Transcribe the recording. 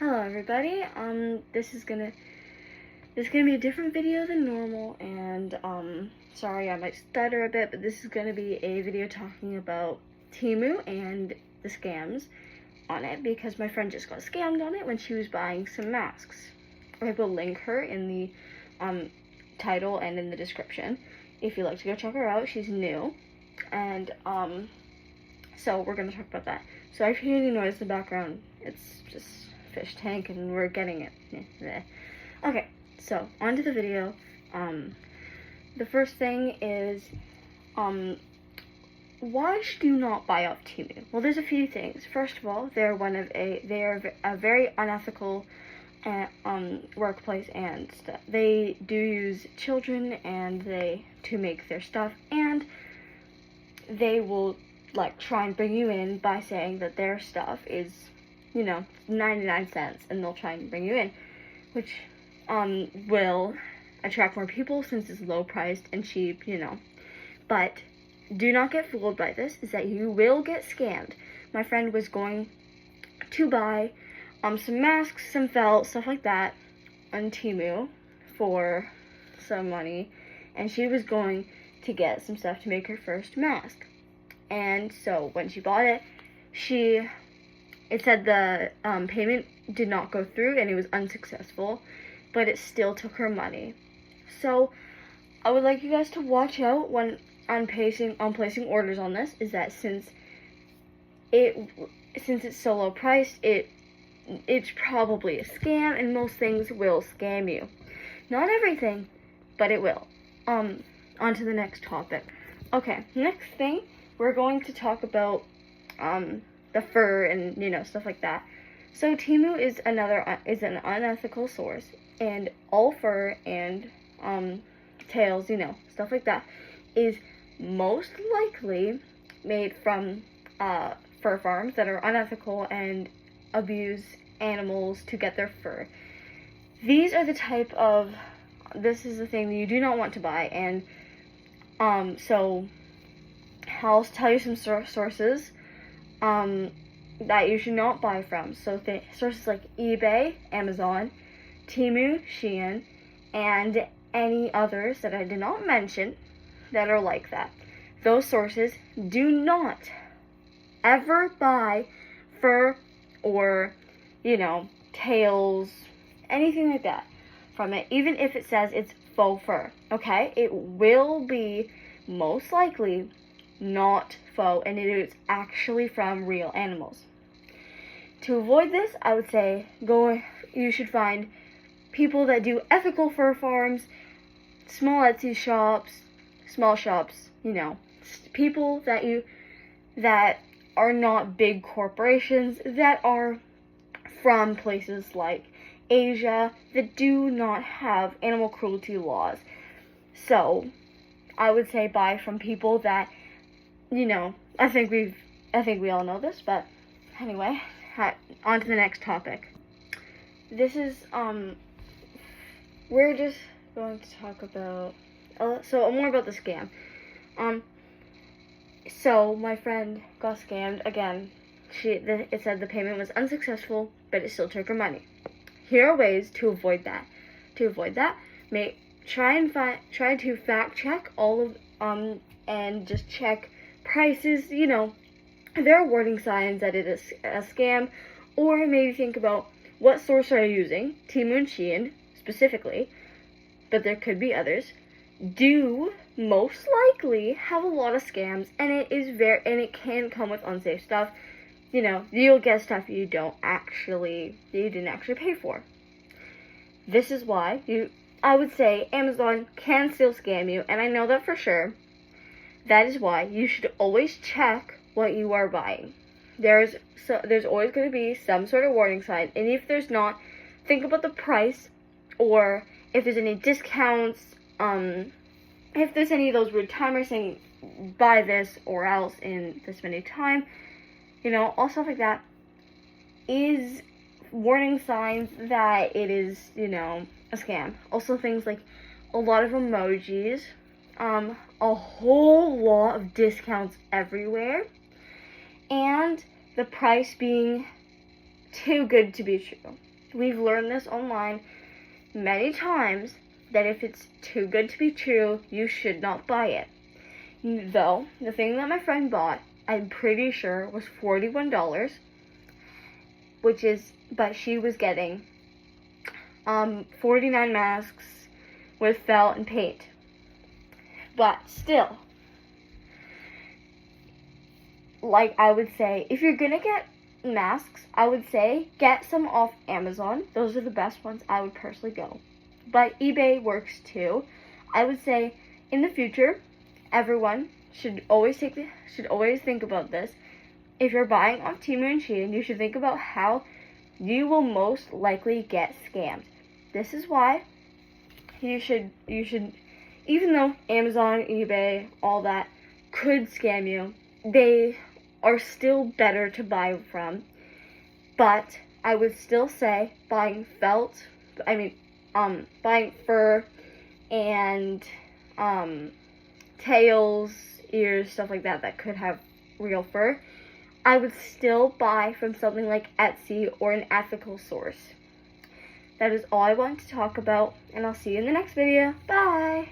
Hello everybody. This is gonna be a different video than normal, and sorry I might stutter a bit, but this is gonna be a video talking about Temu and the scams on it, because my friend just got scammed on it when she was buying some masks. I will link her in the title and in the description if you'd like to go check her out. She's new, and so we're gonna talk about that. So if you hear any noise in the background, it's just fish tank and we're getting it. Okay, so on to the video. The first thing is, why should you not buy off Temu? Well, there's a few things. First of all, they are a very unethical workplace, and stuff. They do use children to make their stuff, and they will try and bring you in by saying that their stuff is 99 cents, and they'll try and bring you in, which will attract more people since it's low priced and cheap, But do not get fooled by this, is that you will get scammed. My friend was going to buy some masks, some felt, stuff like that on Temu for some money, and she was going to get some stuff to make her first mask. And so when she bought it, it said the payment did not go through and it was unsuccessful, but it still took her money. So I would like you guys to watch out when placing orders on this, is that since it's so low priced, it's probably a scam, and most things will scam you. Not everything, but it will. On to the next topic. Okay, next thing, we're going to talk about the fur and stuff like that. So Temu is an unethical source, and all fur and tails, stuff like that, is most likely made from fur farms that are unethical and abuse animals to get their fur. This is the thing that you do not want to buy, and so I'll tell you some sources that you should not buy from. So sources like eBay, Amazon, Temu, Shein, and any others that I did not mention that are like that. Those sources, do not ever buy fur or, tails, anything like that from it, even if it says it's faux fur, okay? It will be most likely not faux, and it is actually from real animals. To avoid this, I would say you should find people that do ethical fur farms, small Etsy shops, small shops, people that are not big corporations, that are from places like Asia, that do not have animal cruelty laws. So I would say buy from people that, I think we all know this, but anyway, on to the next topic. This is, we're just going to talk about, so more about the scam. So my friend got scammed again. It said the payment was unsuccessful, but it still took her money. Here are ways to avoid that. Try to fact check all of, and just check prices. There are warning signs that it is a scam, or maybe think about what source are you using, Temu and Shein specifically, but there could be others. Do most likely have a lot of scams, and it can come with unsafe stuff. You'll get stuff you didn't actually pay for. This is why I would say Amazon can still scam you, and I know that for sure. That is why you should always check what you are buying. There's always going to be some sort of warning sign, and if there's not, think about the price, or if there's any discounts, if there's any of those weird timers saying buy this or else in this many time, all stuff like that is warning signs that it is, a scam. Also things like a lot of emojis, a whole lot of discounts everywhere, and the price being too good to be true. we've learned this online many times, that if it's too good to be true, you should not buy it. Though, the thing that my friend bought, I'm pretty sure was $41, but she was getting 49 masks with felt and paint. But still, like I would say, if you're gonna get masks, I would say get some off Amazon. Those are the best ones. I would personally go. But eBay works too. I would say in the future, everyone should always think about this. If you're buying off Temu and Shein, you should think about how you will most likely get scammed. This is why you should, even though Amazon, eBay, all that could scam you, they are still better to buy from. But I would still say buying fur and tails, ears, stuff like that could have real fur, I would still buy from something like Etsy or an ethical source. That is all I want to talk about, and I'll see you in the next video. Bye!